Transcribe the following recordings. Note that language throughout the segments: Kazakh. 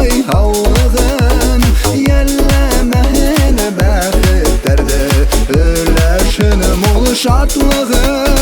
Худай хаулығын Елләмәхін бәхеттерді Үләшін мол шатлығын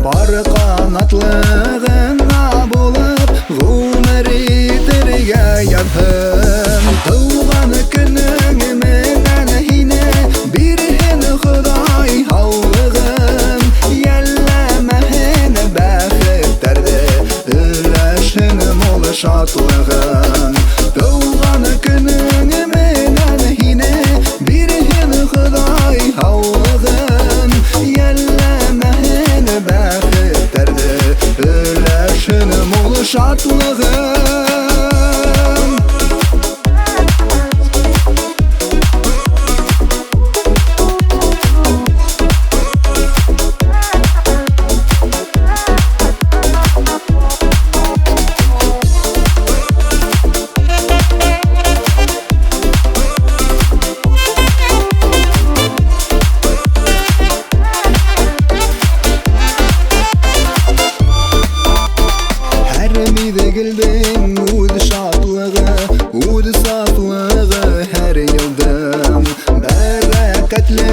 Бар қанатлығына болып ғұмыр етірге ятым Туған күнің менен хине бирген Худай хаулығын Елләмәхін бәхеттерді үләшін мол шатлығын Туған күнің менен хине бирген Худай хаулығын Елләмәхін бәхеттерді үләшін мол шатлығын Gülbin ud şatlығы, ud saflығы her yıldım Bereketli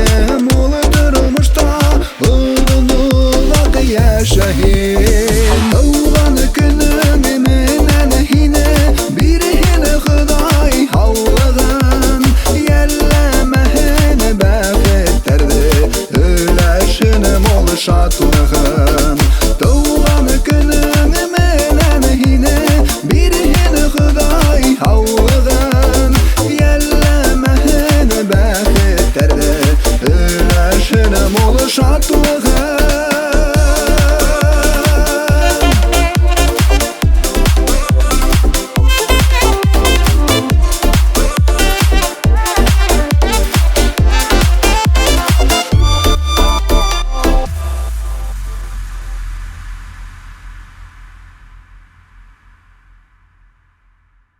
mol durmuşta Ulululak yaşayın Tuğan günün menen hine birhin Huday haulığın Yellemehin bәхеттерді Үләшін mol şatlığın